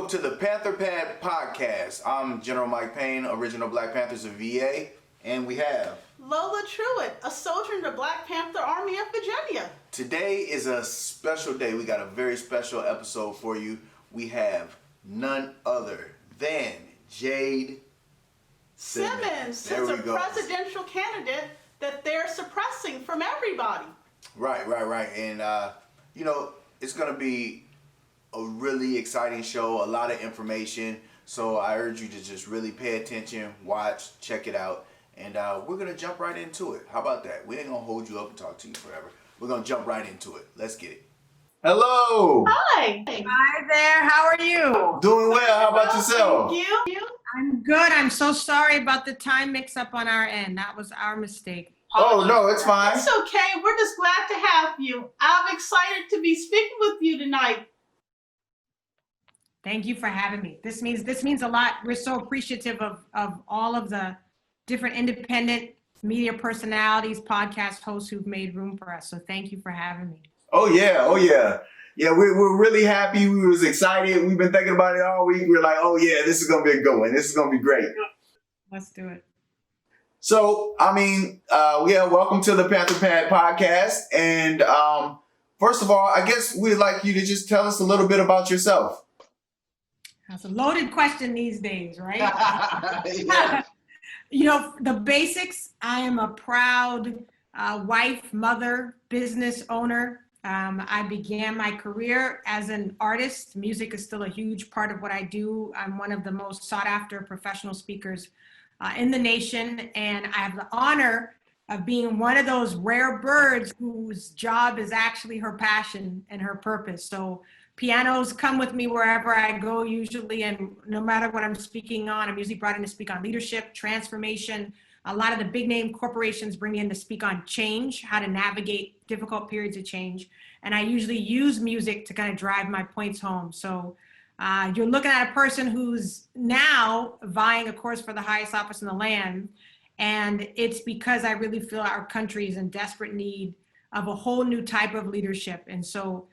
welcome to the Panther Pad podcast. I'm General Mike Payne, original Black Panthers of VA, and we have Lola Truitt, a soldier in the Black Panther Army of Virginia. Today is a special day. We got a very special episode for you. We have none other than Jade Simmons. There we go. Presidential candidate that they're suppressing from everybody. Right. And, it's going to be a really exciting show, a lot of information. So I urge you to just really pay attention, watch, check it out. And we're going to jump right into it. How about that? We ain't going to hold you up and talk to you forever. We're going to jump right into it. Let's get it. Hello. Hi. Hi there. How are you? Doing well. How about yourself? Thank you. I'm good. I'm so sorry about the time mix-up on our end. That was our mistake. Oh, no, it's fine. It's okay. We're just glad to have you. I'm excited to be speaking with you tonight. Thank you for having me. This means a lot. We're so appreciative of all of the different independent media personalities, podcast hosts who've made room for us. So thank you for having me. Oh yeah. Yeah, we're really happy. We was excited. We've been thinking about it all week. We're like, oh yeah, this is gonna be a good one. This is gonna be great. Let's do it. So, welcome to the Panther Pad podcast. And first of all, I guess we'd like you to just tell us a little bit about yourself. That's a loaded question these days, right? Yeah. The basics. I am a proud wife, mother, business owner. I began my career as an artist. Music is still a huge part of what I do. I'm one of the most sought after professional speakers in the nation. And I have the honor of being one of those rare birds whose job is actually her passion and her purpose. So pianos come with me wherever I go usually, and no matter what I'm speaking on, I'm usually brought in to speak on leadership, transformation. A lot of the big name corporations bring me in to speak on change, how to navigate difficult periods of change. And I usually use music to kind of drive my points home. So you're looking at a person who's now vying, of course, for the highest office in the land. And it's because I really feel our country is in desperate need of a whole new type of leadership. And so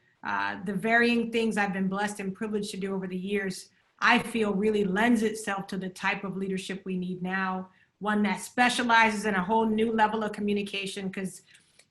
the varying things I've been blessed and privileged to do over the years, I feel really lends itself to the type of leadership we need now, one that specializes in a whole new level of communication. Because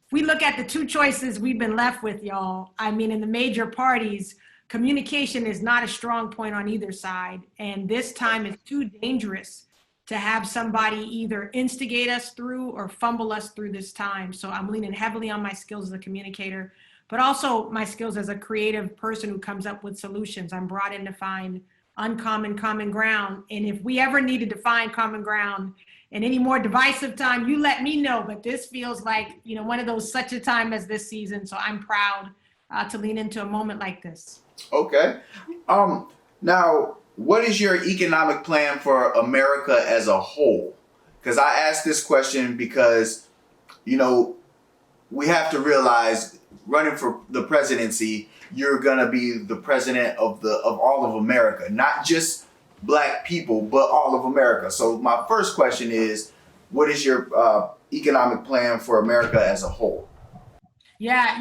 if we look at the two choices we've been left with, y'all, I mean, in the major parties, communication is not a strong point on either side. And this time is too dangerous to have somebody either instigate us through or fumble us through this time. So I'm leaning heavily on my skills as a communicator, but also my skills as a creative person who comes up with solutions. I'm brought in to find uncommon common ground. And if we ever needed to find common ground in any more divisive time, you let me know. But this feels like, one of those such a time as this season. So I'm proud to lean into a moment like this. Okay. Now, what is your economic plan for America as a whole? Because I asked this question because, we have to realize running for the presidency, you're gonna be the president of all of America, not just Black people, but all of America. So my first question is, what is your economic plan for America as a whole? Yeah,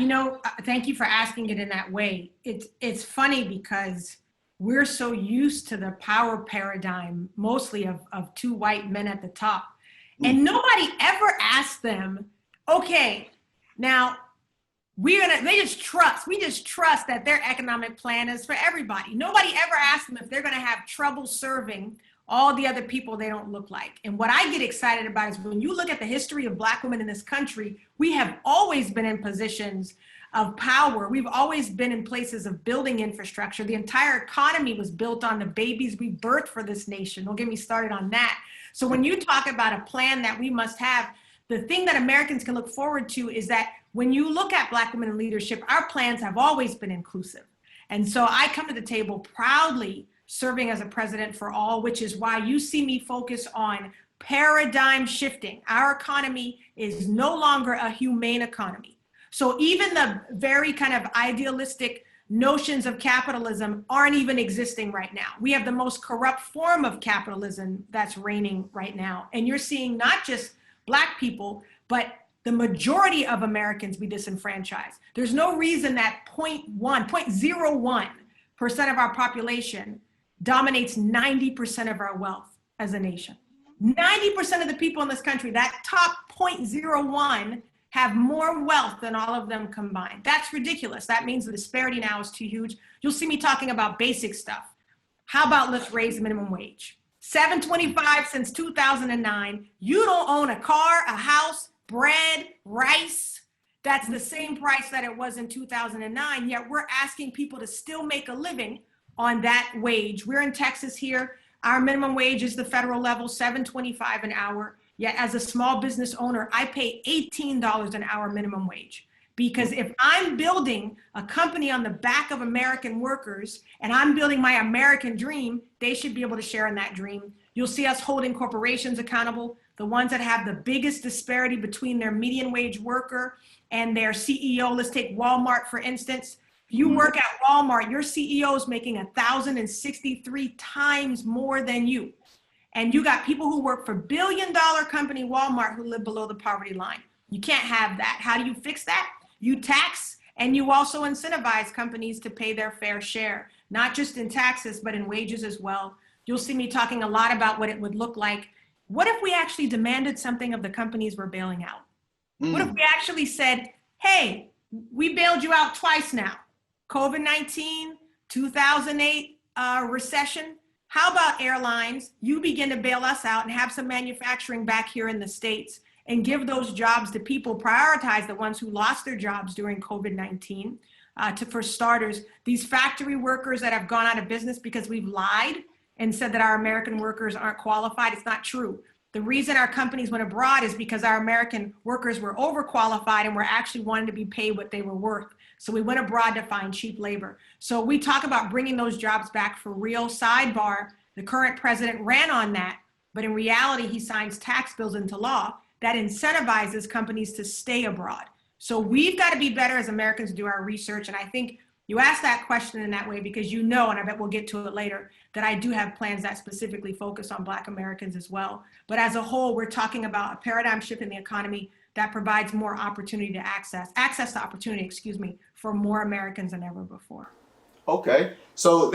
thank you for asking it in that way. It's funny because we're so used to the power paradigm, mostly of two white men at the top, and nobody ever asked them, okay, now we just trust that their economic plan is for everybody. Nobody ever asked them if they're going to have trouble serving all the other people they don't look like. And what I get excited about is when you look at the history of Black women in this country, we have always been in positions of power. We've always been in places of building infrastructure. The entire economy was built on the babies we birthed for this nation. Don't get me started on that. So when you talk about a plan that we must have, the thing that Americans can look forward to is that when you look at Black women in leadership, our plans have always been inclusive. And so I come to the table proudly serving as a president for all, which is why you see me focus on paradigm shifting. Our economy is no longer a humane economy. So even the very kind of idealistic notions of capitalism aren't even existing right now. We have the most corrupt form of capitalism that's reigning right now. And you're seeing not just Black people, but the majority of Americans be disenfranchised. There's no reason that 0.01% of our population dominates 90% of our wealth as a nation. 90% of the people in this country, that top 0.01, have more wealth than all of them combined. That's ridiculous. That means the disparity now is too huge. You'll see me talking about basic stuff. How about let's raise the minimum wage? $7.25 since 2009. You don't own a car, a house, bread, rice. That's the same price that it was in 2009, yet we're asking people to still make a living on that wage. We're in Texas here. Our minimum wage is the federal level, $7.25 an hour. Yet as a small business owner, I pay $18 an hour minimum wage. Because if I'm building a company on the back of American workers and I'm building my American dream, they should be able to share in that dream. You'll see us holding corporations accountable, the ones that have the biggest disparity between their median wage worker and their CEO. Let's take Walmart, for instance. You work at Walmart, your CEO is making 1,063 times more than you. And you got people who work for billion-dollar company Walmart who live below the poverty line. You can't have that. How do you fix that? You tax, and you also incentivize companies to pay their fair share, not just in taxes, but in wages as well. You'll see me talking a lot about what it would look like. What if we actually demanded something of the companies we're bailing out? What if we actually said, hey, we bailed you out twice now. COVID-19, 2008 recession. How about airlines? You begin to bail us out and have some manufacturing back here in the States and give those jobs to people, prioritize the ones who lost their jobs during COVID-19. For starters, these factory workers that have gone out of business because we've lied and said that our American workers aren't qualified. It's not true. The reason our companies went abroad is because our American workers were overqualified and were actually wanting to be paid what they were worth. So we went abroad to find cheap labor. So we talk about bringing those jobs back for real. Sidebar, the current president ran on that, but in reality, he signs tax bills into law that incentivizes companies to stay abroad. So we've got to be better as Americans to do our research. And I think you asked that question in that way because you know, and I bet we'll get to it later, that I do have plans that specifically focus on Black Americans as well. But as a whole, we're talking about a paradigm shift in the economy that provides more opportunity to access to opportunity, for more Americans than ever before. Okay, so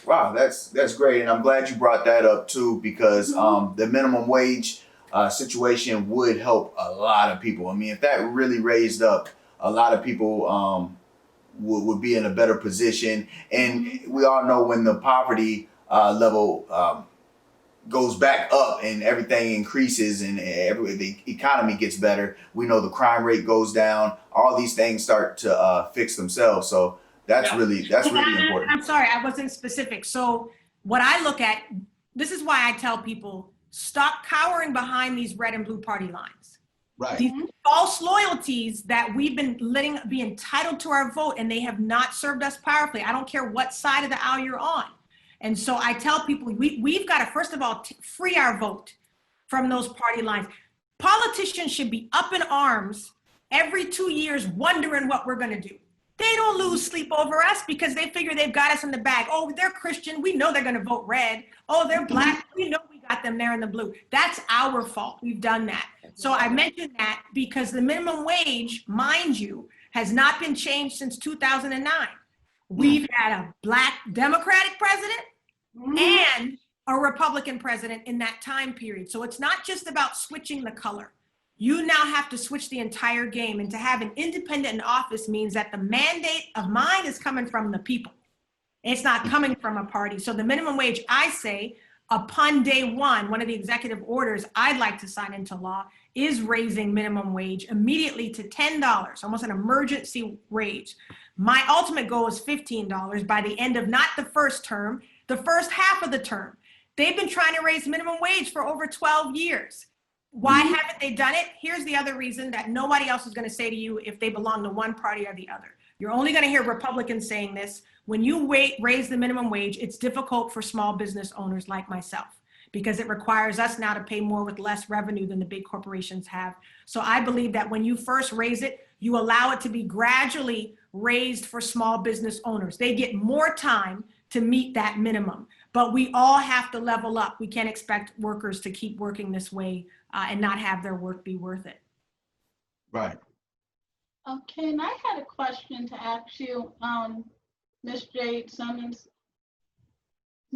wow, that's great, and I'm glad you brought that up too, because the minimum wage situation would help a lot of people. I mean, if that really raised up, a lot of people would be in a better position. And we all know when the poverty level goes back up and everything increases and the economy gets better, we know the crime rate goes down. All these things start to fix themselves. So that's really important. I'm sorry, I wasn't specific. So what I look at, this is why I tell people, stop cowering behind these red and blue party lines. Right. These false loyalties that we've been letting be entitled to our vote, and they have not served us powerfully. I don't care what side of the aisle you're on. And so I tell people, we've got to, first of all, free our vote from those party lines. Politicians should be up in arms every 2 years wondering what we're going to do. They don't lose sleep over us because they figure they've got us in the bag. Oh, they're Christian. We know they're going to vote red. Oh, they're Black. We know we got them there in the blue. That's our fault. We've done that. So I mentioned that because the minimum wage, mind you, has not been changed since 2009. We've had a Black Democratic president and a Republican president in that time period. So it's not just about switching the color. You now have to switch the entire game, and to have an independent in office means that the mandate of mine is coming from the people. It's not coming from a party. So the minimum wage, I say, upon day one of the executive orders I'd like to sign into law is raising minimum wage immediately to $10, almost an emergency raise. My ultimate goal is $15 by the end of not the first term, the first half of the term. They've been trying to raise minimum wage for over 12 years. Why haven't they done it? Here's the other reason that nobody else is going to say to you if they belong to one party or the other. You're only going to hear Republicans saying this. When you raise the minimum wage, it's difficult for small business owners like myself because it requires us now to pay more with less revenue than the big corporations have. So I believe that when you first raise it, you allow it to be gradually raised for small business owners. They get more time to meet that minimum, but we all have to level up. We can't expect workers to keep working this way and not have their work be worth it. Right. Okay, and I had a question to ask you, Ms. Jade Simmons.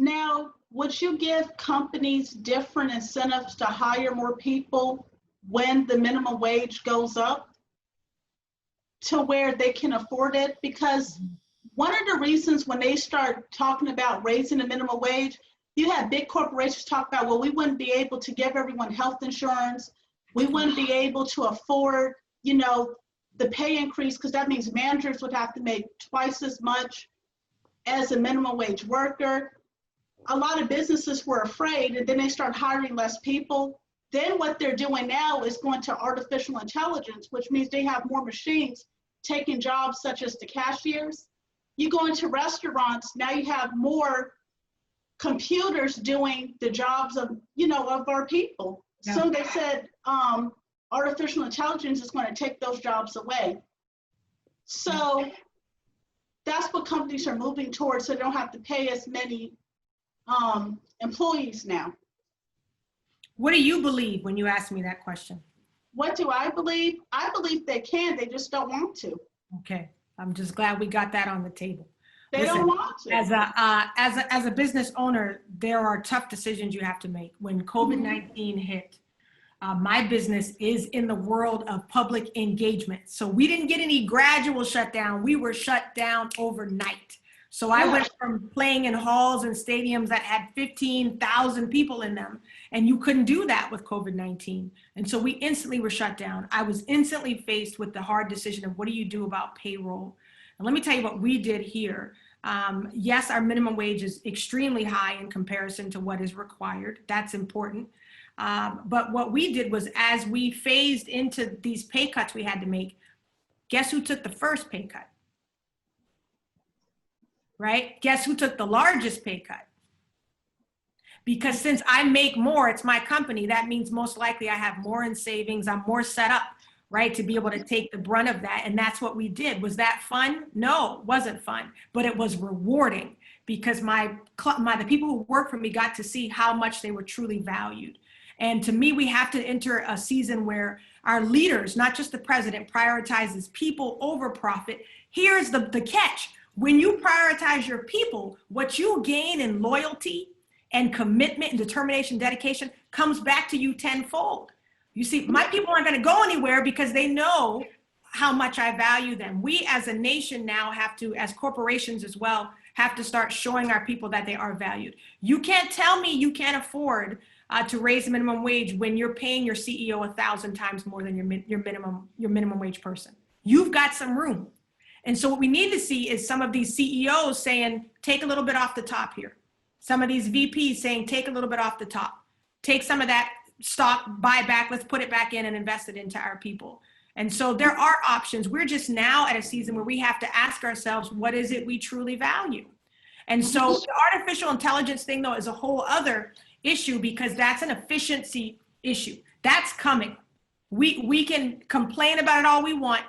Now, would you give companies different incentives to hire more people when the minimum wage goes up to where they can afford it? Because one of the reasons when they start talking about raising the minimum wage, you have big corporations talk about, well, we wouldn't be able to give everyone health insurance. We wouldn't be able to afford, the pay increase, because that means managers would have to make twice as much as a minimum wage worker. A lot of businesses were afraid, and then they start hiring less people. Then what they're doing now is going to artificial intelligence, which means they have more machines taking jobs such as the cashiers. You go into restaurants, now you have more computers doing the jobs of our people. Yeah. So they said artificial intelligence is going to take those jobs away. So that's what companies are moving towards, so they don't have to pay as many employees now. What do you believe when you ask me that question? What do I believe? I believe they can, they just don't want to. Okay, I'm just glad we got that on the table. They don't want to. As a business owner, there are tough decisions you have to make. When COVID-19 hit, my business is in the world of public engagement. So we didn't get any gradual shutdown. We were shut down overnight. So I went from playing in halls and stadiums that had 15,000 people in them, and you couldn't do that with COVID-19. And so we instantly were shut down. I was instantly faced with the hard decision of what do you do about payroll? And let me tell you what we did here. Yes, our minimum wage is extremely high in comparison to what is required. That's important. But what we did was, as we phased into these pay cuts we had to make, guess who took the first pay cut? Right? Guess who took the largest pay cut? Because since I make more, it's my company, that means most likely I have more in savings, I'm more set up, right, to be able to take the brunt of that. And that's what we did. Was that fun? No, it wasn't fun, but it was rewarding because the people who work for me got to see how much they were truly valued. And to me, we have to enter a season where our leaders, not just the president, prioritizes people over profit. Here's the catch. When you prioritize your people, what you gain in loyalty and commitment and determination, dedication comes back to you tenfold. You see, my people aren't going to go anywhere because they know how much I value them. We as a nation now have to, as corporations as well, have to start showing our people that they are valued. You can't tell me you can't afford to raise the minimum wage when you're paying your CEO 1,000 times more than your minimum wage person. You've got some room. And so what we need to see is some of these CEOs saying, take a little bit off the top here. Some of these VPs saying, take a little bit off the top. Take some of that stock buyback, let's put it back in and invest it into our people. And so there are options. We're just now at a season where we have to ask ourselves, what is it we truly value? And so the artificial intelligence thing, though, is a whole other issue because that's an efficiency issue. That's coming. We can complain about it all we want.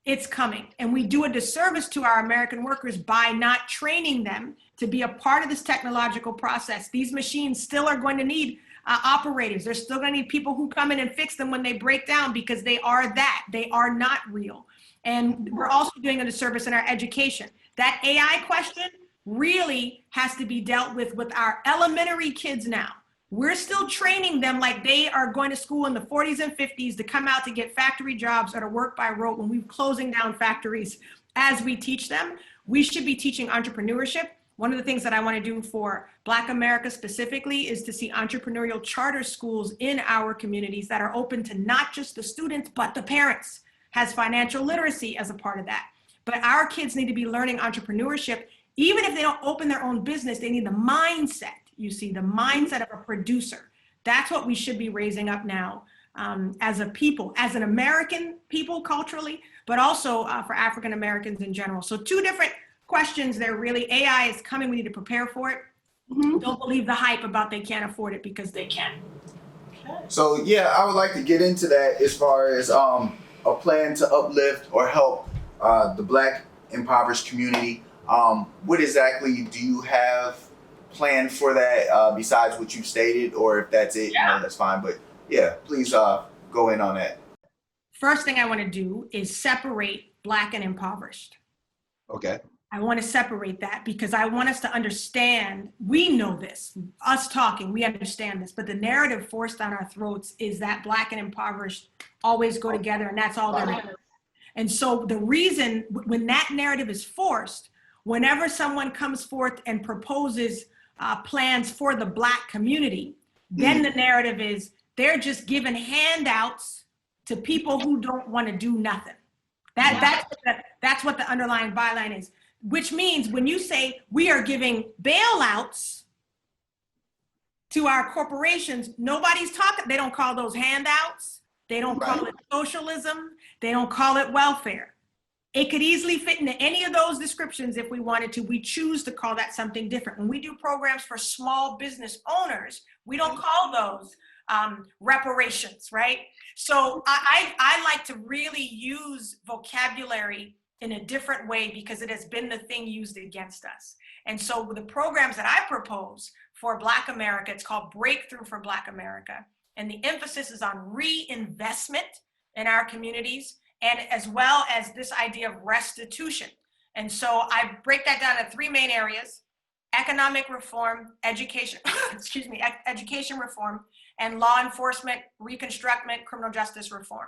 It's coming. And we do a disservice to our American workers by not training them to be a part of this technological process. These machines still are going to need operators. They're still going to need people who come in and fix them when they break down because they are that. They are not real. And we're also doing a disservice in our education. That AI question really has to be dealt with our elementary kids now. We're still training them like they are going to school in the 40s and 50s to come out to get factory jobs or to work by rote when we're closing down factories. As we teach them, we should be teaching entrepreneurship. One of the things that I want to do for Black America specifically is to see entrepreneurial charter schools in our communities that are open to not just the students, but the parents, has financial literacy as a part of that. But our kids need to be learning entrepreneurship. Even if they don't open their own business, they need the mindset. You see, the mindset of a producer. That's what we should be raising up now as a people, as an American people culturally, but also for African Americans in general. So two different questions there really. AI is coming, we need to prepare for it. Don't believe the hype about they can't afford it because they can. So yeah, I would like to get into that as far as a plan to uplift or help the Black impoverished community. What exactly do you have planned for that besides what you stated, or if that's it, that's fine. But yeah, please go in on that. First thing I want to do is separate Black and impoverished. Okay. I want to separate that because I want us to understand, we know this, us talking, we understand this, but the narrative forced down our throats is that Black and impoverished always go together and that's all there is. And so the reason when that narrative is forced, whenever someone comes forth and proposes plans for the Black community, then the narrative is they're just giving handouts to people who don't want to do nothing. That's what the underlying byline is, which means when you say we are giving bailouts to our corporations, nobody's talking, they don't call those handouts. They don't call it socialism. They don't call it welfare. It could easily fit into any of those descriptions if we wanted to. We choose to call that something different. When we do programs for small business owners, we don't call those reparations, right? So I like to really use vocabulary in a different way because it has been the thing used against us. And so the programs that I propose for Black America, it's called Breakthrough for Black America. And the emphasis is on reinvestment in our communities, and as well as this idea of restitution. And so I break that down into three main areas: economic reform, education, education reform, and law enforcement, reconstructment, criminal justice reform.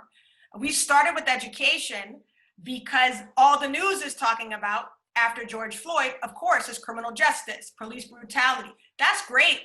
We started with education because all the news is talking about after George Floyd, of course, is criminal justice, police brutality. That's great.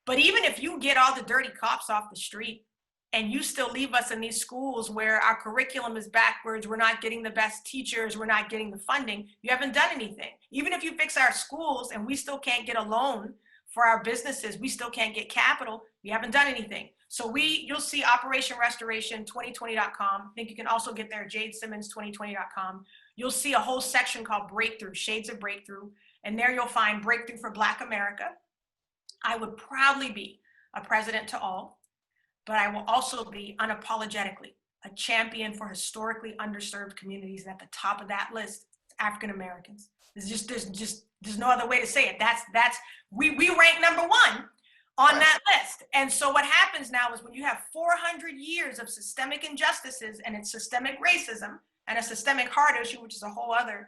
But even if you get all the dirty cops off the street and you still leave us in these schools where our curriculum is backwards, we're not getting the best teachers, we're not getting the funding, you haven't done anything. Even if you fix our schools and we still can't get a loan for our businesses, we still can't get capital, you haven't done anything. So you'll see Operation Restoration 2020.com. I think you can also get there, Jade Simmons 2020.com. You'll see a whole section called Breakthrough, Shades of Breakthrough. And there you'll find Breakthrough for Black America. I would proudly be a president to all, but I will also be unapologetically a champion for historically underserved communities. And at the top of that list, African Americans. There's no other way to say it. We rank number one on that list. And so what happens now is when you have 400 years of systemic injustices, and it's systemic racism and a systemic heart issue, which is a whole other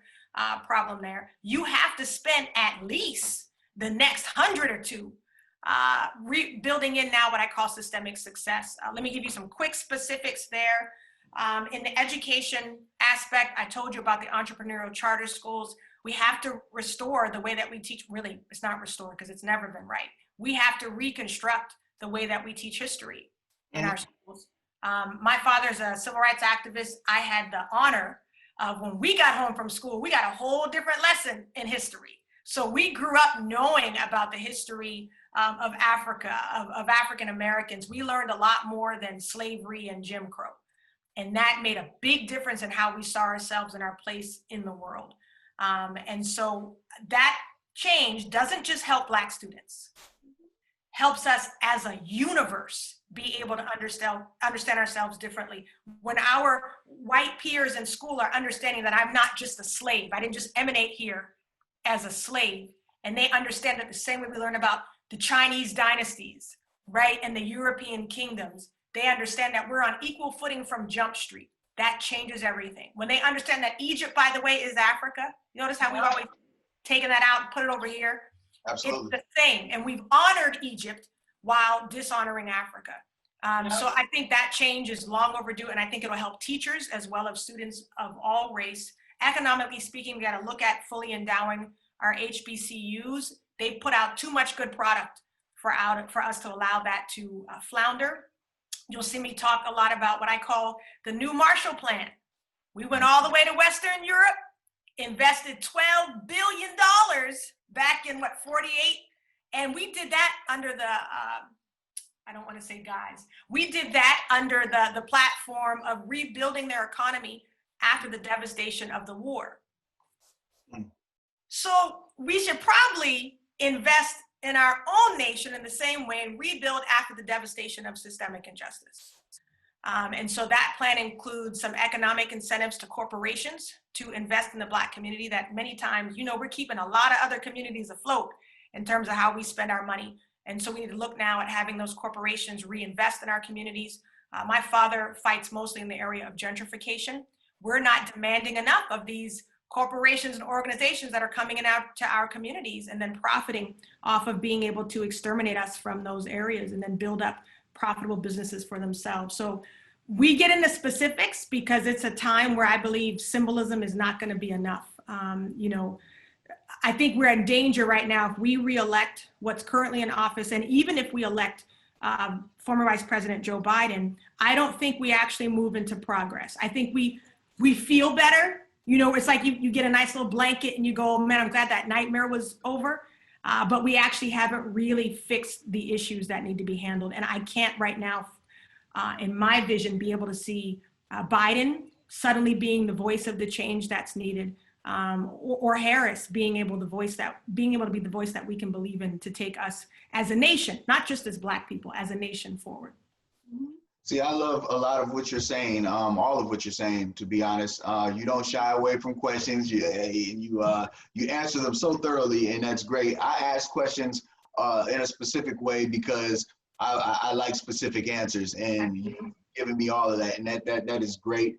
problem there, you have to spend at least the next 100 or two rebuilding in now what I call systemic success. Let me give you some quick specifics there. In the education aspect, I told you about the entrepreneurial charter schools. We have to restore the way that we teach. Really, it's not restore because it's never been right. We have to reconstruct the way that we teach history in our schools. My father's a civil rights activist. I had the honor of when we got home from school, we got a whole different lesson in history. So we grew up knowing about the history of Africa, of African Americans. We learned a lot more than slavery and Jim Crow. And that made a big difference in how we saw ourselves and our place in the world. And so that change doesn't just help Black students, helps us as a universe be able to understand ourselves differently. When our white peers in school are understanding that I'm not just a slave, I didn't just emanate here as a slave, and they understand that the same way we learn about the Chinese dynasties, right, and the European kingdoms, they understand that we're on equal footing from Jump Street. That changes everything. When they understand that Egypt, by the way, is Africa, you notice how we've always taken that out and put it over here? Absolutely. It's the same, and we've honored Egypt while dishonoring Africa. So I think that change is long overdue, and I think it'll help teachers as well as students of all race. Economically speaking, we got to look at fully endowing our HBCUs. They put out too much good product for us to allow that to flounder. You'll see me talk a lot about what I call the new Marshall Plan. We went all the way to Western Europe, invested $12 billion back in 48, and we did that under the, I don't want to say guys, we did that under the platform of rebuilding their economy after the devastation of the war. So we should probably invest in our own nation in the same way and rebuild after the devastation of systemic injustice. And so that plan includes some economic incentives to corporations to invest in the Black community that many times, we're keeping a lot of other communities afloat in terms of how we spend our money. And so we need to look now at having those corporations reinvest in our communities. My father fights mostly in the area of gentrification. We're not demanding enough of these corporations and organizations that are coming in out to our communities and then profiting off of being able to exterminate us from those areas and then build up profitable businesses for themselves. So we get into specifics because it's a time where I believe symbolism is not going to be enough. You know, I think we're in danger right now if we re-elect what's currently in office, and even if we elect former Vice President Joe Biden, I don't think we actually move into progress. I think we feel better. You know, it's like you get a nice little blanket and you go, oh, man, I'm glad that nightmare was over. But we actually haven't really fixed the issues that need to be handled. And I can't right now, in my vision, be able to see Biden suddenly being the voice of the change that's needed, or Harris being able to be the voice that we can believe in to take us as a nation, not just as Black people, as a nation forward. See, I love a lot of what you're saying, all of what you're saying, to be honest. You don't shy away from questions. You answer them so thoroughly, and that's great. I ask questions in a specific way because I like specific answers, and you've given me all of that, and that is great.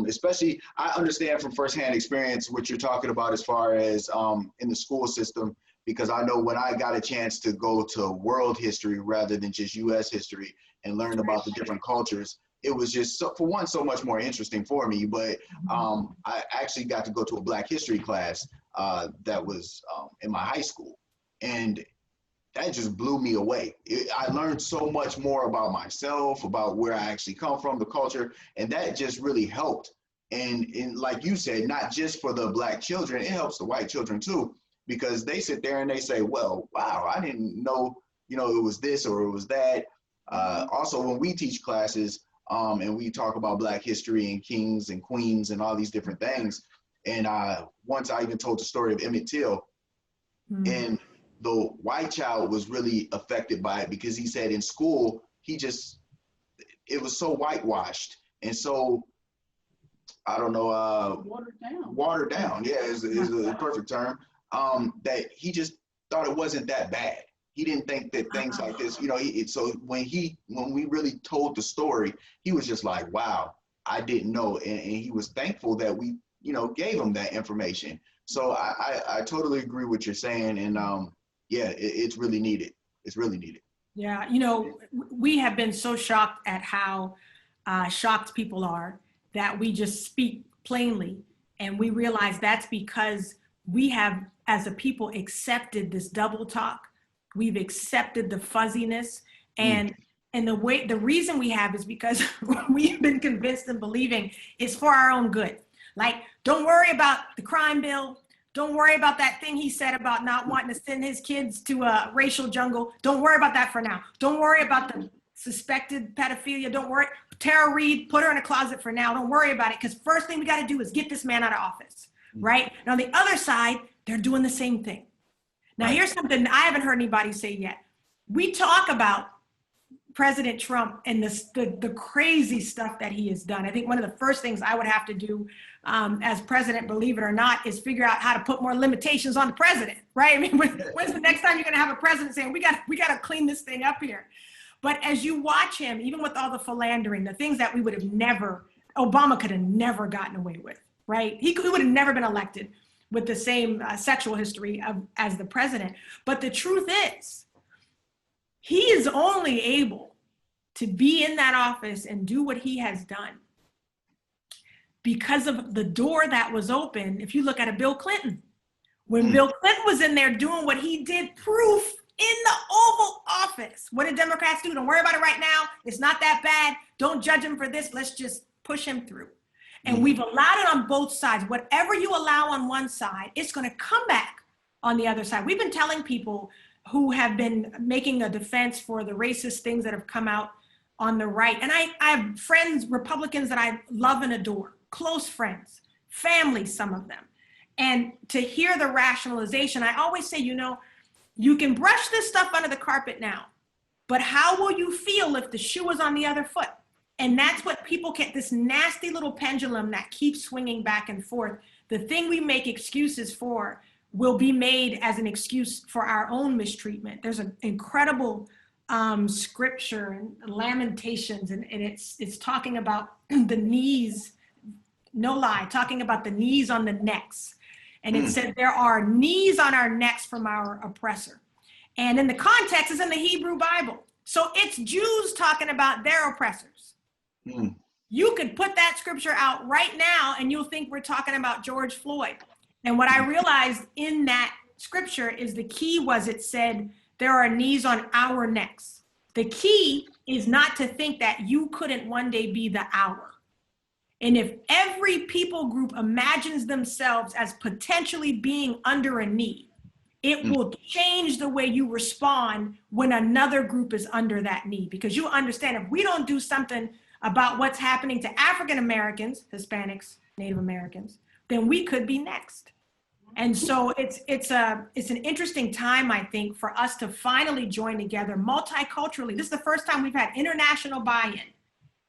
Especially, I understand from firsthand experience what you're talking about as far as in the school system, because I know when I got a chance to go to world history rather than just U.S. history and learn about the different cultures, it was just, so much more interesting for me. But I actually got to go to a Black history class that was in my high school, and that just blew me away. I learned so much more about myself, about where I actually come from, the culture, and that just really helped. And like you said, not just for the Black children, it helps the white children too, because they sit there and they say, well, wow, I didn't know, it was this or it was that. Also, when we teach classes and we talk about Black history and kings and queens and all these different things, and once I even told the story of Emmett Till, and the white child was really affected by it because he said in school, it was so whitewashed and so, I don't know, watered down, yeah, is a perfect term, that he just thought it wasn't that bad. He didn't think that things like this, so when we really told the story, he was just like, wow, I didn't know. And he was thankful that we, gave him that information. So I totally agree with what you're saying. And yeah, it's really needed. It's really needed. Yeah, we have been so shocked at how shocked people are that we just speak plainly. And we realize that's because we have, as a people, accepted this double talk. We've accepted the fuzziness, and the reason we have is because we've been convinced and believing it's for our own good. Like, don't worry about the crime bill. Don't worry about that thing he said about not wanting to send his kids to a racial jungle. Don't worry about that for now. Don't worry about the suspected pedophilia. Don't worry. Tara Reid, put her in a closet for now. Don't worry about it, because first thing we got to do is get this man out of office, right? And on the other side, they're doing the same thing. Now, here's something I haven't heard anybody say yet. We talk about President Trump and the crazy stuff that he has done. I think one of the first things I would have to do as president, believe it or not, is figure out how to put more limitations on the president, right? I mean, when's the next time you're going to have a president saying, we got to clean this thing up here? But as you watch him, even with all the philandering, the things that we would have Obama could have never gotten away with, right? He would have never been elected with the same sexual history as the president. But the truth is, he is only able to be in that office and do what he has done because of the door that was open. If you look at a Bill Clinton, when Bill Clinton was in there doing what he did, proof in the Oval Office. What did Democrats do? Don't worry about it right now. It's not that bad. Don't judge him for this. Let's just push him through. And we've allowed it on both sides. Whatever you allow on one side, it's going to come back on the other side. We've been telling people who have been making a defense for the racist things that have come out on the right. And I have friends, Republicans, that I love and adore, close friends, family, some of them. And to hear the rationalization, I always say, you can brush this stuff under the carpet now, but how will you feel if the shoe is on the other foot? And that's what people get, this nasty little pendulum that keeps swinging back and forth. The thing we make excuses for will be made as an excuse for our own mistreatment. There's an incredible scripture and Lamentations, and it's talking about the knees no lie, talking about the knees on the necks. And it said there are knees on our necks from our oppressor. And in the context is in the Hebrew Bible. So it's Jews talking about their oppressors. You could put that scripture out right now and you'll think we're talking about George Floyd. And what I realized in that scripture is the key was it said there are knees on our necks. The key is not to think that you couldn't one day be the our. And if every people group imagines themselves as potentially being under a knee, it will change the way you respond when another group is under that knee. Because you understand if we don't do something about what's happening to African Americans, Hispanics, Native Americans, then we could be next. And so it's an interesting time, I think, for us to finally join together multiculturally. This is the first time we've had international buy-in,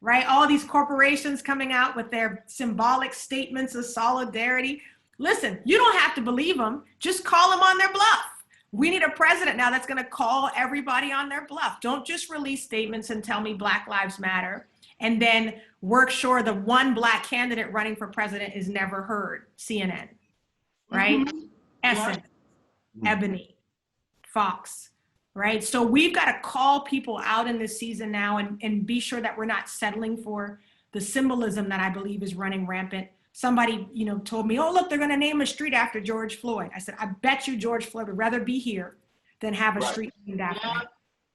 right? All these corporations coming out with their symbolic statements of solidarity. Listen, you don't have to believe them. Just call them on their bluff. We need a president now that's going to call everybody on their bluff. Don't just release statements and tell me Black Lives Matter and then work sure the one Black candidate running for president is never heard. CNN, right? Essence, Ebony, Fox, right? So we've got to call people out in this season now and be sure that we're not settling for the symbolism that I believe is running rampant. Somebody, told me, oh, look, they're going to name a street after George Floyd. I said, I bet you George Floyd would rather be here than have a street named after him.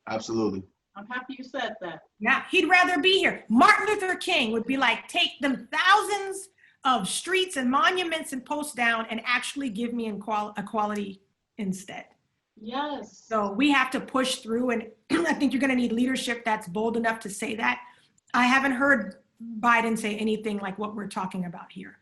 Absolutely. I'm happy you said that. Yeah, he'd rather be here. Martin Luther King would be like, take them thousands of streets and monuments and posts down and actually give me equality instead. Yes. So we have to push through, and I think you're going to need leadership that's bold enough to say that. I haven't heard Biden say anything like what we're talking about here.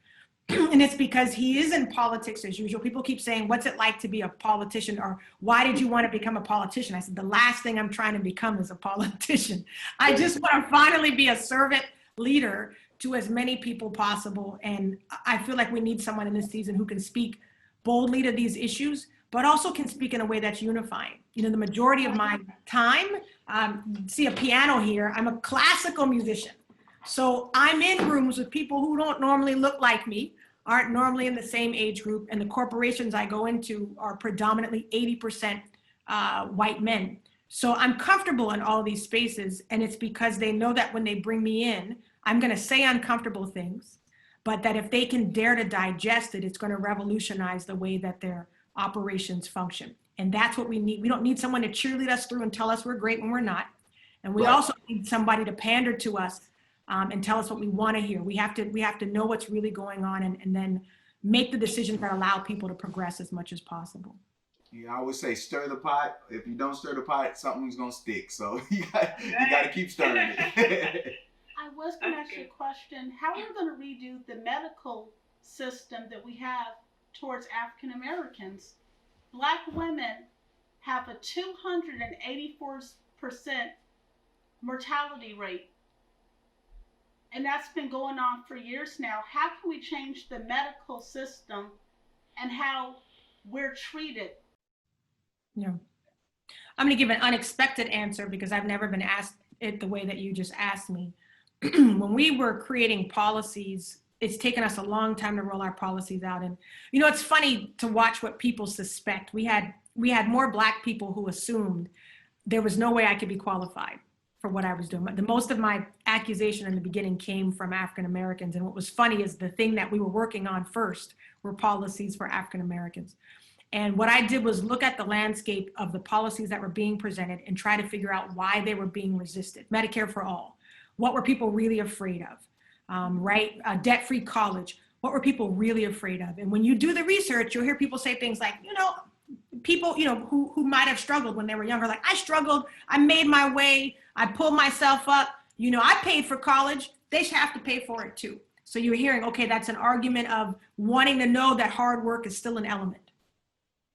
And it's because he is in politics as usual. People keep saying, what's it like to be a politician? Or why did you want to become a politician? I said, the last thing I'm trying to become is a politician. I just want to finally be a servant leader to as many people possible. And I feel like we need someone in this season who can speak boldly to these issues, but also can speak in a way that's unifying. The majority of my time, see a piano here, I'm a classical musician. So I'm in rooms with people who don't normally look like me, aren't normally in the same age group, and the corporations I go into are predominantly 80% white men. So I'm comfortable in all these spaces, and it's because they know that when they bring me in, I'm going to say uncomfortable things, but that if they can dare to digest it, it's going to revolutionize the way that their operations function. And that's what we need. We don't need someone to cheerlead us through and tell us we're great when we're not. And we also need somebody to pander to us and tell us what we want to hear. We have to know what's really going on and then make the decisions that allow people to progress as much as possible. I always say stir the pot. If you don't stir the pot, something's gonna stick. So you got to keep stirring it. I was going to ask you a question. How are we going to redo the medical system that we have towards African Americans? Black women have a 284% mortality rate. And that's been going on for years now. How can we change the medical system and how we're treated? Yeah. I'm going to give an unexpected answer because I've never been asked it the way that you just asked me. When we were creating policies, it's taken us a long time to roll our policies out. And, it's funny to watch what people suspect. We had more Black people who assumed there was no way I could be qualified for what I was doing. The most of my accusation in the beginning came from African Americans. And what was funny is the thing that we were working on first were policies for African Americans. And what I did was look at the landscape of the policies that were being presented and try to figure out why they were being resisted. Medicare for all. What were people really afraid of, right? Debt-free college. What were people really afraid of? And when you do the research, you'll hear people say things like, people, who might have struggled when they were younger, like I struggled, I made my way, I pulled myself up, I paid for college, they should have to pay for it too. So you're hearing, okay, that's an argument of wanting to know that hard work is still an element.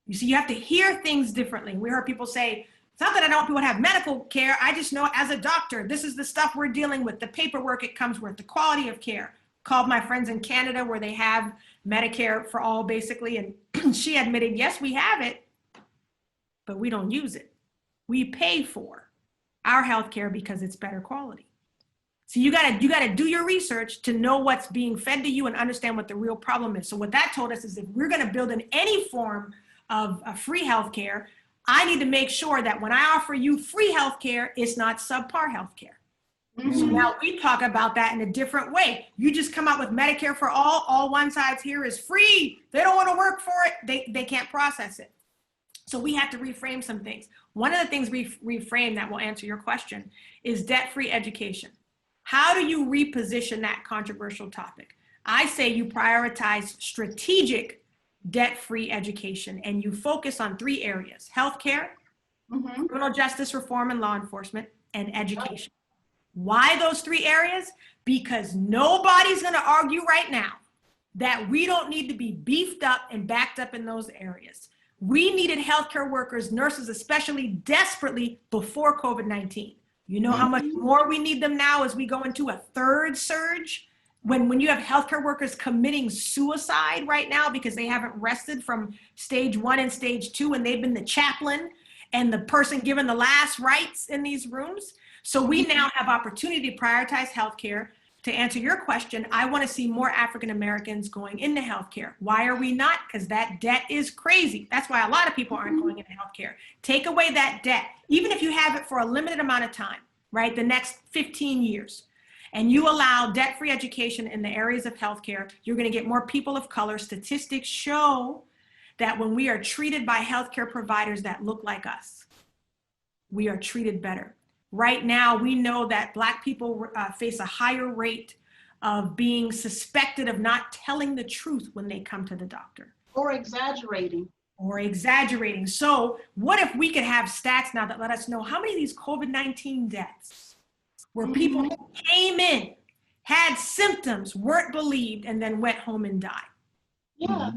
You see, you have to hear things differently. We heard people say, it's not that I don't want people to have medical care, I just know as a doctor, this is the stuff we're dealing with, the paperwork it comes with, the quality of care. Called my friends in Canada where they have Medicare for all basically, and she admitted, yes, we have it, but we don't use it. We pay for our healthcare because it's better quality. So you gotta do your research to know what's being fed to you and understand what the real problem is. So what that told us is if we're gonna build in any form of free healthcare, I need to make sure that when I offer you free healthcare, it's not subpar healthcare. So now we talk about that in a different way. You just come out with Medicare for all one side's here is free. They don't want to work for it. They can't process it. So we have to reframe some things. One of the things we reframe that will answer your question is debt-free education. How do you reposition that controversial topic? I say you prioritize strategic debt-free education and you focus on 3 areas: healthcare, criminal justice reform and law enforcement, and education. Why those 3 areas? Because nobody's going to argue right now that we don't need to be beefed up and backed up in those areas. We needed healthcare workers, nurses especially, desperately before COVID-19. You know how much more we need them now as we go into a 3rd surge? When you have healthcare workers committing suicide right now because they haven't rested from stage 1 and stage 2, and they've been the chaplain and the person given the last rites in these rooms. So we now have opportunity to prioritize healthcare. To answer your question, I want to see more African Americans going into healthcare. Why are we not? Because that debt is crazy. That's why a lot of people aren't going into healthcare. Take away that debt, even if you have it for a limited amount of time, right? The next 15 years. And you allow debt-free education in the areas of healthcare, you're going to get more people of color. Statistics show that when we are treated by healthcare providers that look like us, we are treated better. Right now, we know that Black people face a higher rate of being suspected of not telling the truth when they come to the doctor. Or exaggerating. So what if we could have stats now that let us know how many of these COVID-19 deaths where people who came in, had symptoms, weren't believed, and then went home and died? Yeah.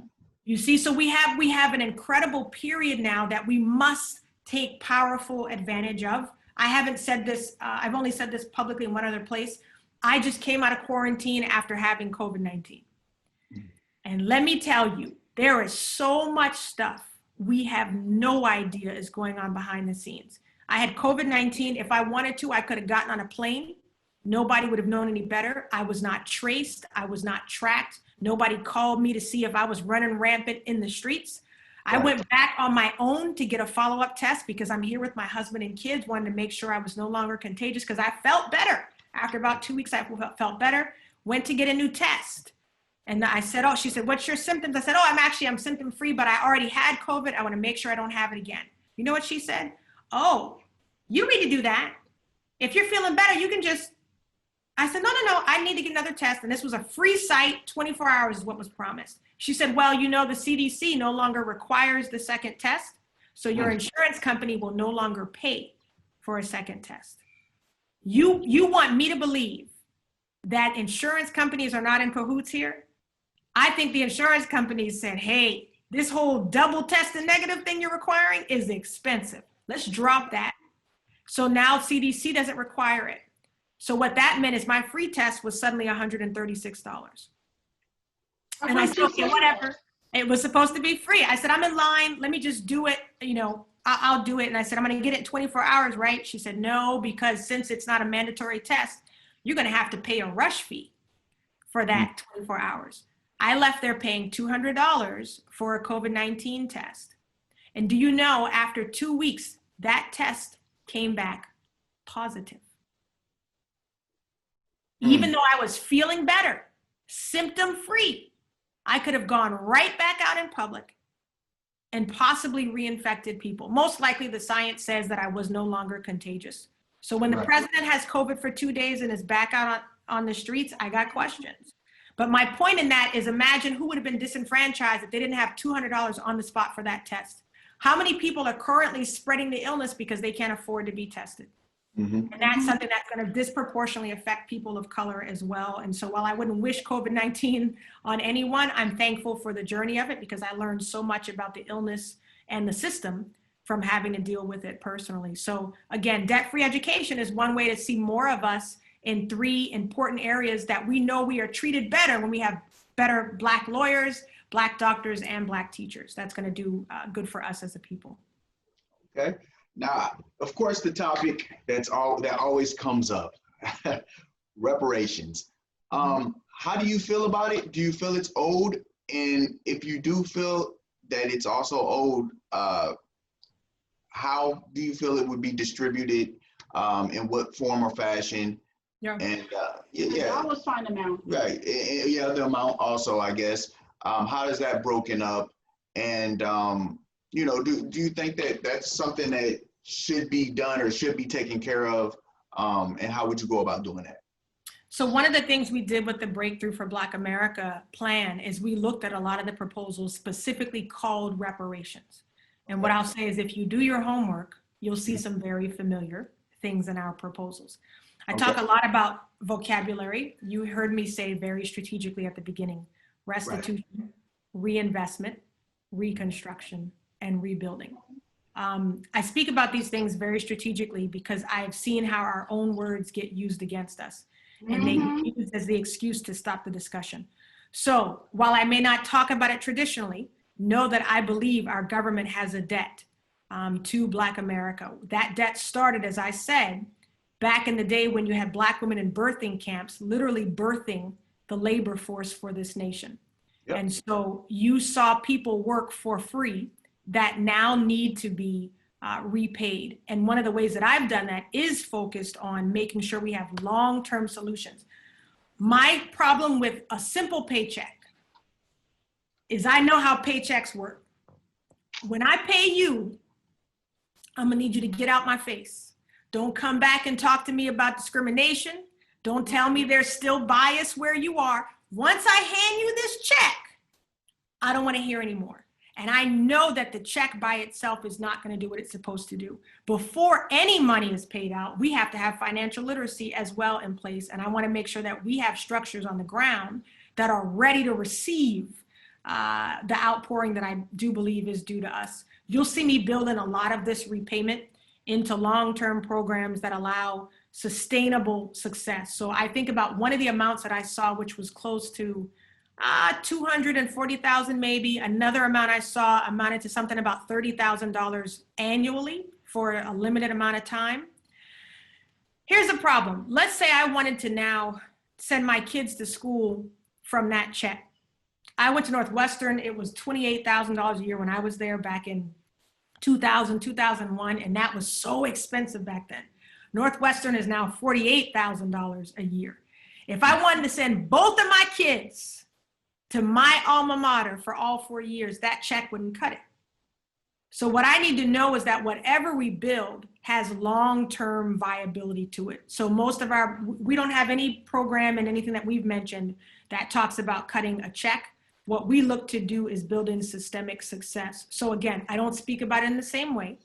You see, so we have an incredible period now that we must take powerful advantage of. I haven't said this, I've only said this publicly in one other place. I just came out of quarantine after having COVID-19. And let me tell you, there is so much stuff we have no idea is going on behind the scenes. I had COVID-19. If I wanted to, I could have gotten on a plane. Nobody would have known any better. I was not traced. I was not tracked. Nobody called me to see if I was running rampant in the streets. I went back on my own to get a follow-up test because I'm here with my husband and kids, wanted to make sure I was no longer contagious because I felt better. After about 2 weeks, I felt better, went to get a new test. And I said, oh, she said, what's your symptoms? I said, oh, I'm symptom-free, but I already had COVID. I want to make sure I don't have it again. You know what she said? Oh, you don't need to do that. If you're feeling better, you can just, I said, no, I need to get another test. And this was a free site, 24 hours is what was promised. She said, well, you know, the CDC no longer requires the second test. So your insurance company will no longer pay for a second test. You want me to believe that insurance companies are not in cahoots here? I think the insurance companies said, hey, this whole double test and negative thing you're requiring is expensive. Let's drop that. So now CDC doesn't require it. So what that meant is my free test was suddenly $136. And I said, okay, whatever. It was supposed to be free. I said, I'm in line. Let me just do it. You know, I'll do it. And I said, I'm going to get it in 24 hours, right? She said, no, because since it's not a mandatory test, you're going to have to pay a rush fee for that 24 hours. I left there paying $200 for a COVID-19 test. And do you know, after 2 weeks, that test came back positive. Even though I was feeling better, symptom-free, I could have gone right back out in public and possibly reinfected people. Most likely the science says that I was no longer contagious. So when the president has COVID for 2 days and is back out on the streets, I got questions. But my point in that is, imagine who would have been disenfranchised if they didn't have $200 on the spot for that test. How many people are currently spreading the illness because they can't afford to be tested? And that's something that's going to disproportionately affect people of color as well. And so while I wouldn't wish COVID-19 on anyone, I'm thankful for the journey of it because I learned so much about the illness and the system from having to deal with it personally. So again, debt-free education is one way to see more of us in 3 important areas that we know we are treated better when we have better Black lawyers, Black doctors, and Black teachers. That's going to do good for us as a people. Okay. Now, of course, the topic that always comes up. reparations. How do you feel about it? Do you feel it's owed? And if you do feel that it's also owed, how do you feel it would be distributed? In what form or fashion? Yeah. And I was fine amount. right. And, yeah, the amount also, I guess. How is that broken up? And you know, do you think that that's something that should be done or should be taken care of? And how would you go about doing that? So one of the things we did with the Breakthrough for Black America plan is we looked at a lot of the proposals specifically called reparations. And what I'll say is if you do your homework, you'll see some very familiar things in our proposals. I talk a lot about vocabulary. You heard me say very strategically at the beginning, restitution, reinvestment, reconstruction, and rebuilding. I speak about these things very strategically because I've seen how our own words get used against us. And they get used as the excuse to stop the discussion. So while I may not talk about it traditionally, know that I believe our government has a debt to Black America. That debt started, as I said, back in the day when you had Black women in birthing camps, literally birthing the labor force for this nation. Yep. And so you saw people work for free that now need to be repaid. And one of the ways that I've done that is focused on making sure we have long-term solutions. My problem with a simple paycheck is I know how paychecks work. When I pay you, I'm gonna need you to get out my face. Don't come back and talk to me about discrimination. Don't tell me there's still bias where you are. Once I hand you this check, I don't wanna hear anymore. And I know that the check by itself is not going to do what it's supposed to do. Before any money is paid out, we have to have financial literacy as well in place. And I want to make sure that we have structures on the ground that are ready to receive the outpouring that I do believe is due to us. You'll see me building a lot of this repayment into long-term programs that allow sustainable success. So I think about one of the amounts that I saw, which was close to 240,000 maybe. Another amount I saw amounted to something about $30,000 annually for a limited amount of time. Here's the problem. Let's say I wanted to now send my kids to school from that check. I went to Northwestern. It was $28,000 a year when I was there back in 2000, 2001, and that was so expensive back then. Northwestern is now $48,000 a year. If I wanted to send both of my kids to my alma mater for all 4 years, that check wouldn't cut it. So what I need to know is that whatever we build has long-term viability to it. So we don't have any program and anything that we've mentioned that talks about cutting a check. What we look to do is build in systemic success. So again, I don't speak about it in the same way.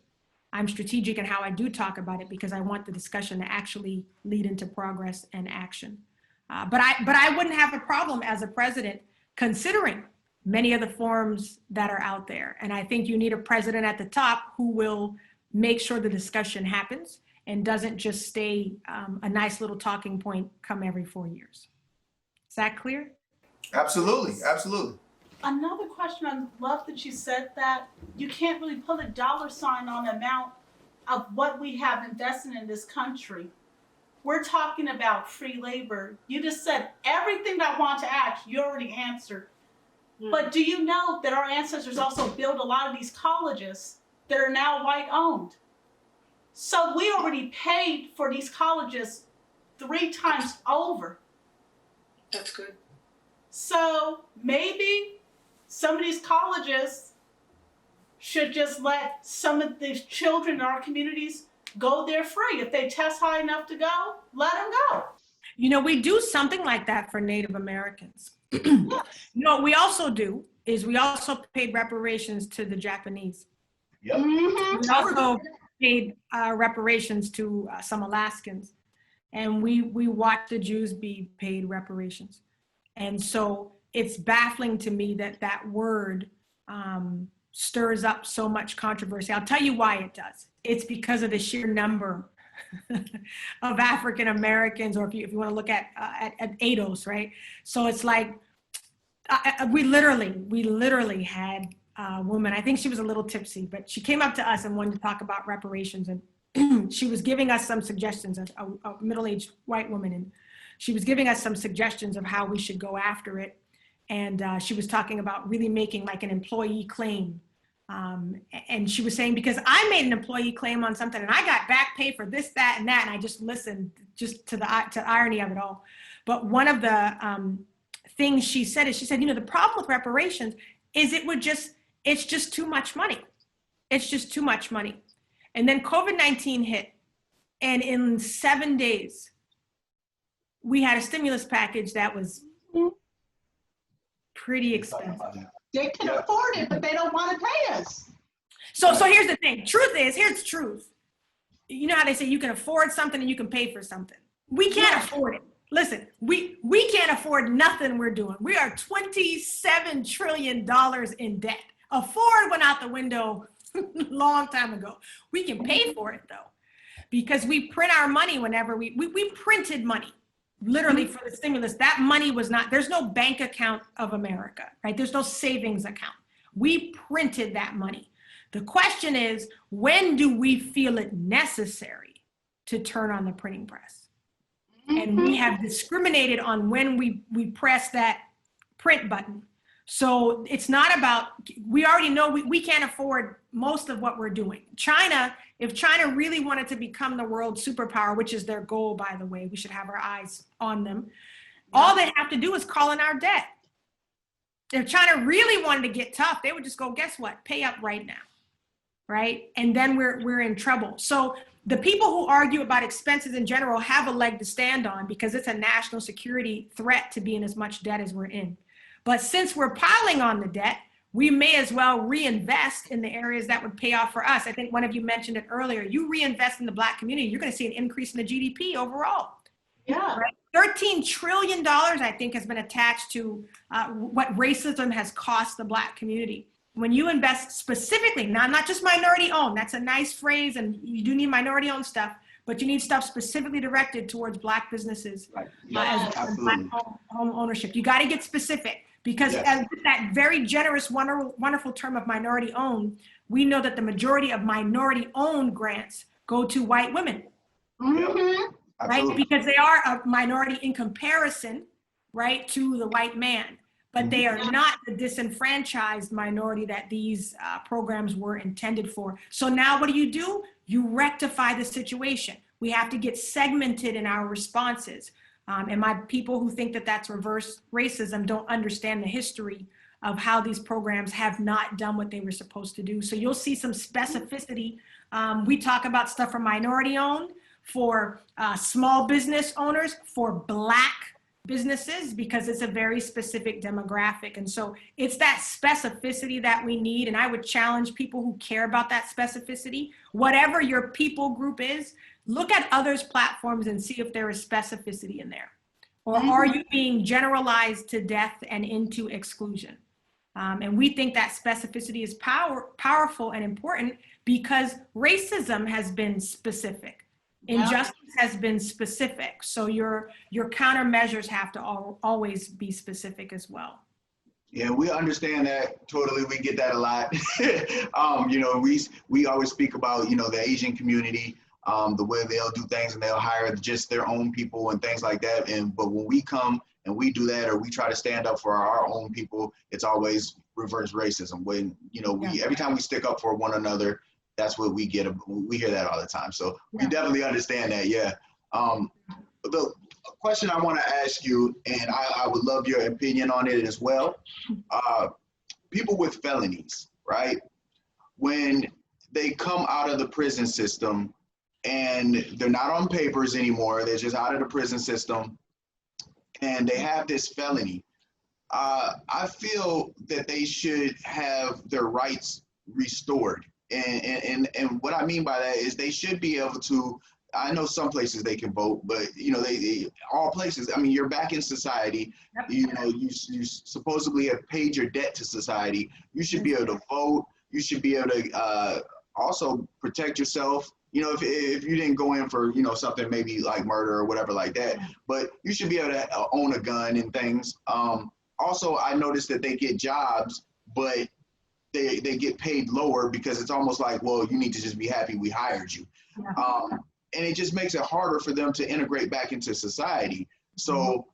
I'm strategic in how I do talk about it because I want the discussion to actually lead into progress and action. But I wouldn't have a problem as a president considering many of the forms that are out there. And I think you need a president at the top who will make sure the discussion happens and doesn't just stay a nice little talking point come every 4 years. Is that clear? Absolutely, absolutely. Another question, I love that you said that. You can't really put a dollar sign on the amount of what we have invested in this country. We're talking about free labor. You just said everything that I want to ask, you already answered. But do you know that our ancestors also built a lot of these colleges that are now white owned? So we already paid for these colleges 3 times over. That's good. So maybe some of these colleges should just let some of these children in our communities go there free. If they test high enough to go, let them go. You know, we do something like that for Native Americans. You know, what we also do is we also paid reparations to the Japanese. Yep. Mm-hmm. We also paid reparations to some Alaskans. And we watched the Jews be paid reparations. And so it's baffling to me that that word stirs up so much controversy. I'll tell you why it does. It's because of the sheer number of African Americans, or if you want to look at ADOS, right? So it's like, we literally had a woman, I think she was a little tipsy, but she came up to us and wanted to talk about reparations. And she was giving us some suggestions, a middle-aged white woman. And she was giving us some suggestions of how we should go after it. And she was talking about really making like an employee claim. And she was saying, because I made an employee claim on something and I got back pay for this, that, and that. And I just listened just to the irony of it all. But one of the things she said is, she said, the problem with reparations is it's just too much money. It's just too much money. And then COVID-19 hit. And in 7 days, we had a stimulus package that was pretty expensive. They can afford it, but they don't want to pay us. So here's the thing. Here's the truth. You know how they say you can afford something and you can pay for something. We can't afford it. Listen, we can't afford nothing we're doing. We are $27 trillion in debt. Afford went out the window long time ago. We can pay for it though, because we print our money whenever we printed money. Literally for the stimulus, that money was not, there's no bank account of America, right? There's no savings account. We printed that money. The question is, when do we feel it necessary to turn on the printing press? And we have discriminated on when we press that print button. So it's not about, we already know we can't afford most of what we're doing. If China really wanted to become the world superpower, which is their goal, by the way, we should have our eyes on them. All they have to do is call in our debt. If China really wanted to get tough, they would just go, guess what? Pay up right now, right? And then we're in trouble. So the people who argue about expenses in general have a leg to stand on, because it's a national security threat to be in as much debt as we're in. But since we're piling on the debt, we may as well reinvest in the areas that would pay off for us. I think one of you mentioned it earlier. You reinvest in the Black community, you're going to see an increase in the GDP overall. Yeah. Right? $13 trillion, I think, has been attached to what racism has cost the Black community. When you invest specifically, not just minority owned, that's a nice phrase, and you do need minority owned stuff, but you need stuff specifically directed towards Black businesses, Right. as Black home ownership. You got to get specific. Because as that very generous, wonderful term of minority owned, we know that the majority of minority owned grants go to white women, right? Because they are a minority in comparison, right, to the white man, but they are not the disenfranchised minority that these programs were intended for. So now what do? You rectify the situation. We have to get segmented in our responses. And my people who think that that's reverse racism don't understand the history of how these programs have not done what they were supposed to do. So you'll see some specificity. We talk about stuff for minority owned, for small business owners, for Black businesses, because it's a very specific demographic. And so it's that specificity that we need. And I would challenge people who care about that specificity, whatever your people group is, look at others' platforms and see if there is specificity in there. Or are you being generalized to death and into exclusion? And we think that specificity is powerful and important, because racism has been specific. Injustice has been specific. So your countermeasures have to always be specific as well. Yeah, we understand that totally. We get that a lot. We always speak about, the Asian community, the way they'll do things and they'll hire just their own people and things like that. But when we come and we do that, or we try to stand up for our own people, it's always reverse racism. When, every time we stick up for one another, that's what we get. We hear that all the time. So we definitely understand that. Yeah. But the question I want to ask you, and I would love your opinion on it as well. People with felonies, right? When they come out of the prison system and they're not on papers anymore, they're just out of the prison system and they have this felony, I feel that they should have their rights restored. And what I mean by that is they should be able to, I know some places they can vote, but they all places, I mean, you're back in society, you supposedly have paid your debt to society. You should be able to vote. You should be able to also protect yourself. If you didn't go in for, something maybe like murder or whatever like that, but you should be able to own a gun and things. Also, I noticed that they get jobs, but they get paid lower, because it's almost like, well, you need to just be happy we hired you. And it just makes it harder for them to integrate back into society. So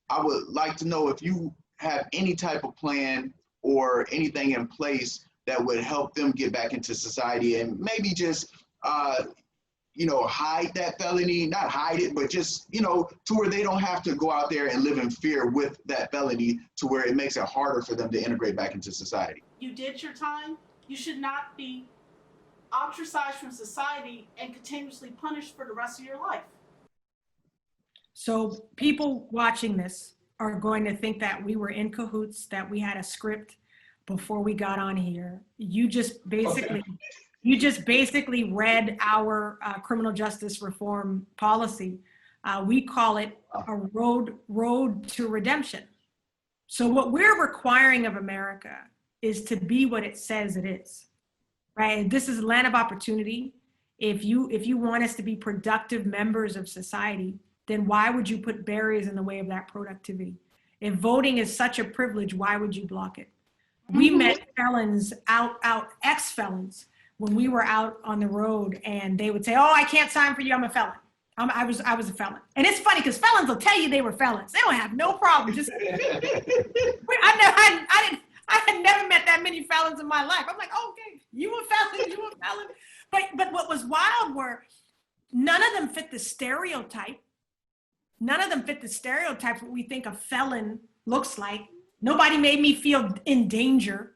I would like to know if you have any type of plan or anything in place that would help them get back into society and maybe just, hide that felony, not hide it, but just, to where they don't have to go out there and live in fear with that felony, to where it makes it harder for them to integrate back into society. You did your time. You should not be ostracized from society and continuously punished for the rest of your life. So people watching this are going to think that we were in cahoots, that we had a script before we got on here. You just basically read our criminal justice reform policy. We call it a road to redemption. So what we're requiring of America is to be what it says it is, right? And this is a land of opportunity. If you want us to be productive members of society, then why would you put barriers in the way of that productivity? If voting is such a privilege, why would you block it? We met felons, ex-felons, when we were out on the road, and they would say, "Oh, I can't sign for you, I'm a felon." I was a felon. And it's funny because felons will tell you they were felons. They don't have no problem. Just I had never met that many felons in my life. I'm like, oh, okay, you a felon. But what was wild were none of them fit the stereotype. None of them fit the stereotypes what we think a felon looks like. Nobody made me feel in danger,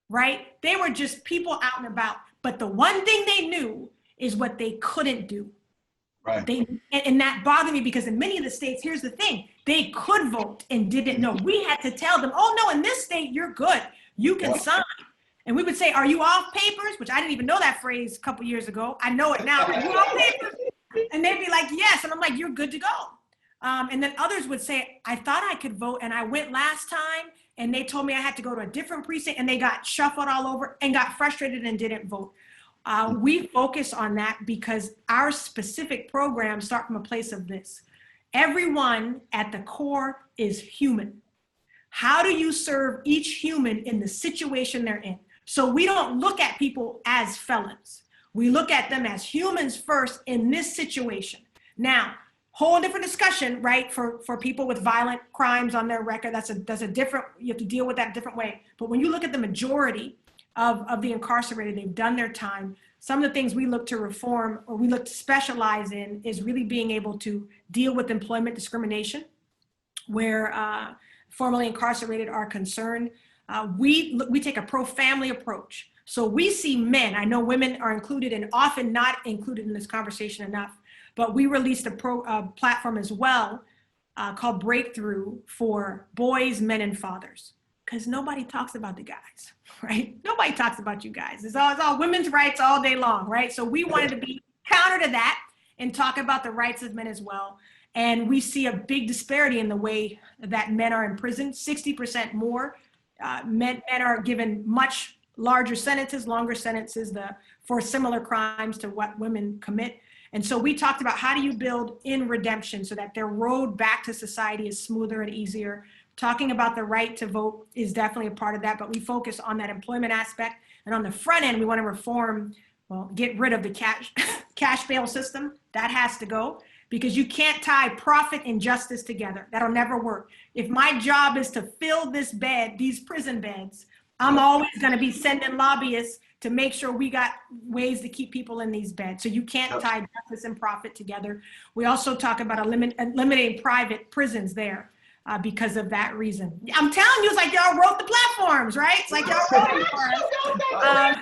right? They were just people out and about. But the one thing they knew is what they couldn't do. Right. And that bothered me because in many of the states, here's the thing, they could vote and didn't know. We had to tell them, oh no, in this state, you're good. You can sign. And we would say, are you off papers? Which I didn't even know that phrase a couple years ago. I know it now. Are you off papers? And they'd be like, yes. And I'm like, you're good to go. And then others would say, I thought I could vote and I went last time and they told me I had to go to a different precinct and they got shuffled all over and got frustrated and didn't vote. We focus on that because our specific programs start from a place of this. Everyone at the core is human. How do you serve each human in the situation they're in? So we don't look at people as felons. We look at them as humans first in this situation. Now, whole different discussion, right? For people with violent crimes on their record, that's a different, you have to deal with that a different way. But when you look at the majority of the incarcerated, they've done their time. Some of the things we look to reform or we look to specialize in is really being able to deal with employment discrimination, where formerly incarcerated are concerned. We take a pro-family approach. So we see men, I know women are included and often not included in this conversation enough, but we released a platform as well called Breakthrough for boys, men, and fathers. Because nobody talks about the guys, right? Nobody talks about you guys. It's all women's rights all day long, right? So we wanted to be counter to that and talk about the rights of men as well. And we see a big disparity in the way that men are imprisoned, 60% more. Men are given much larger sentences, longer sentences for similar crimes to what women commit. And so we talked about how do you build in redemption so that their road back to society is smoother and easier. Talking about the right to vote is definitely a part of that, but we focus on that employment aspect. And on the front end, we want to reform, get rid of the cash bail system. That has to go because you can't tie profit and justice together. That'll never work. If my job is to fill these prison beds, I'm always going to be sending lobbyists to make sure we got ways to keep people in these beds. So you can't tie justice and profit together. We also talk about eliminating private prisons there. Because of that reason. I'm telling you, it's like y'all wrote the platforms, right? It's like y'all wrote them for us.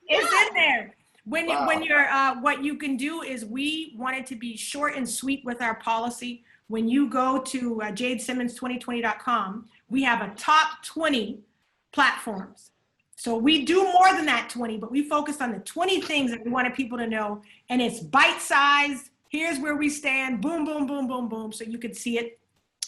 It's in there. When you're, what you can do is we wanted to be short and sweet with our policy. When you go to jadesimmons2020.com, we have a top 20 platforms. So we do more than that 20, but we focused on the 20 things that we wanted people to know. And it's bite-sized. Here's where we stand. Boom, boom, boom, boom, boom. So you could see it.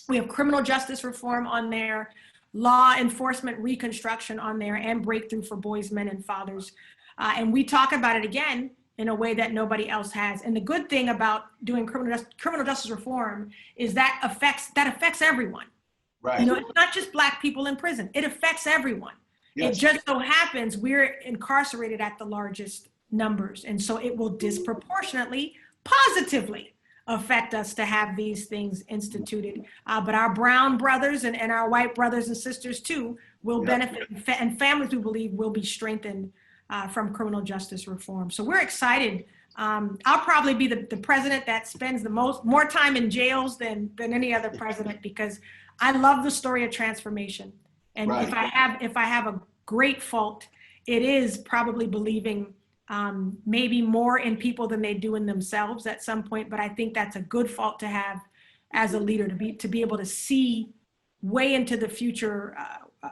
We have criminal justice reform on there, law enforcement reconstruction on there, and breakthrough for boys, men, and fathers. And we talk about it again in a way that nobody else has. And the good thing about doing criminal justice reform is that affects everyone. Right. It's not just Black people in prison. It affects everyone. Yes. It just so happens we're incarcerated at the largest numbers. And so it will disproportionately, positively affect us to have these things instituted. But our brown brothers and our white brothers and sisters too will benefit, and families, we believe, will be strengthened from criminal justice reform. So we're excited. I'll probably be the president that spends more time in jails than any other president, because I love the story of transformation. And if I have a great fault, it is probably believing maybe more in people than they do in themselves at some point. But I think that's a good fault to have as a leader, to be able to see way into the future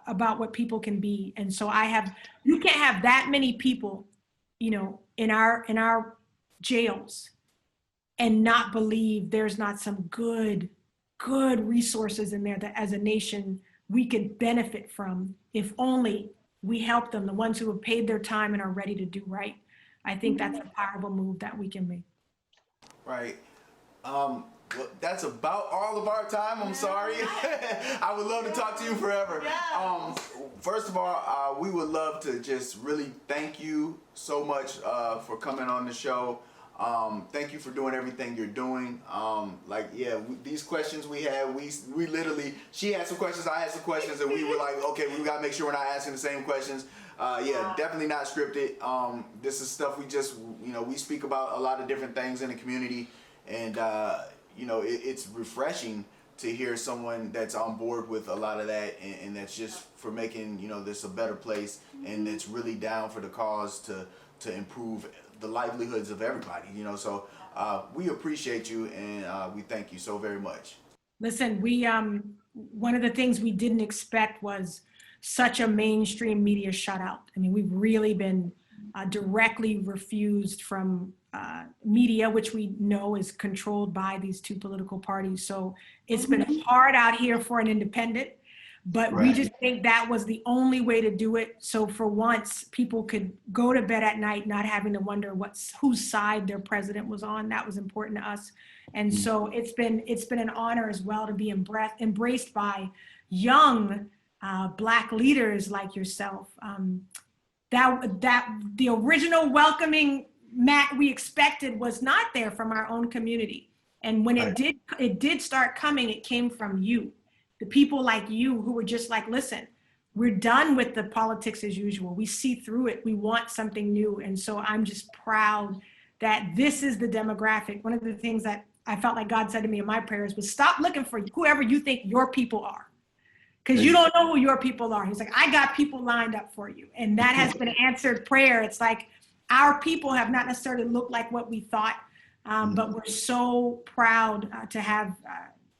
about what people can be. And so you can't have that many people, in our jails and not believe there's not some good resources in there that as a nation we could benefit from if only we help them, the ones who have paid their time and are ready to do right. I think that's a powerful move that we can make. Right. Well, that's about all of our time. I'm sorry. I would love to talk to you forever. First of all, we would love to just really thank you so much for coming on the show. Thank you for doing everything you're doing. These questions we had, we literally, she had some questions, I had some questions, and we were like, okay, we gotta make sure we're not asking the same questions. Definitely not scripted. This is stuff we just, we speak about a lot of different things in the community, and it's refreshing to hear someone that's on board with a lot of that, and that's just for making, this a better place, and that's really down for the cause to improve the livelihoods of everybody, so we appreciate you, and we thank you so very much. Listen, we one of the things we didn't expect was such a mainstream media shutout. I mean, we've really been directly refused from media, which we know is controlled by these two political parties. So it's been hard out here for an independent, but we just think that was the only way to do it. So for once, people could go to bed at night not having to wonder whose side their president was on. That was important to us. And so it's been an honor as well to be embraced by young Black leaders like yourself. That the original welcoming mat we expected was not there from our own community. And when it did start coming, it came from you. The people like you who were just like, listen, we're done with the politics as usual. We see through it. We want something new. And so I'm just proud that this is the demographic. One of the things that I felt like God said to me in my prayers was, stop looking for whoever you think your people are, because you don't know who your people are. He's like, I got people lined up for you. And that has been answered prayer. It's like our people have not necessarily looked like what we thought, but we're so proud to have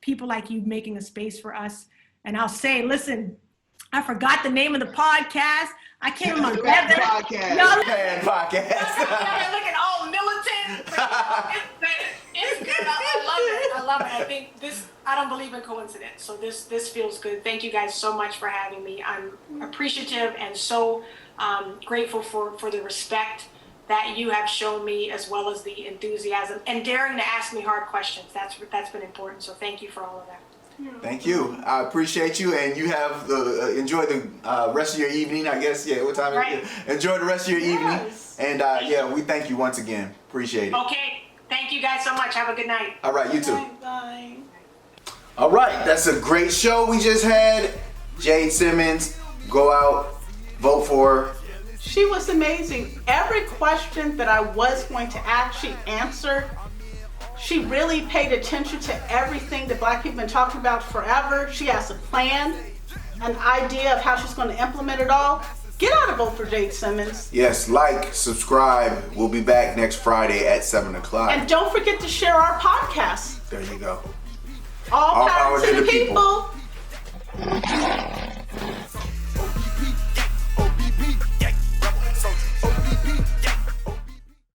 people like you making a space for us. And I'll say, listen, I forgot the name of the podcast. I can't remember. Podcast. Looking all militant. It's good. I love it. I think I don't believe in coincidence. So this feels good. Thank you guys so much for having me. I'm appreciative and so grateful for the respect that you have shown me, as well as the enthusiasm and daring to ask me hard questions. That's been important. So thank you for all of that. Thank you. I appreciate you, and you have enjoy the rest of your evening, I guess. Yeah, what time is it? Enjoy the rest of your evening. And we thank you once again. Appreciate it. Okay. Thank you guys so much. Have a good night. All right, you too. Bye. All right, that's a great show we just had. Jade Simmons, go out, vote for her. She was amazing. Every question that I was going to ask, she answered. She really paid attention to everything that Black people have been talking about forever. She has a plan, an idea of how she's going to implement it all. Get out and vote for Jade Simmons. Yes, like, subscribe. We'll be back next Friday at 7 o'clock. And don't forget to share our podcast. There you go. All power to the people.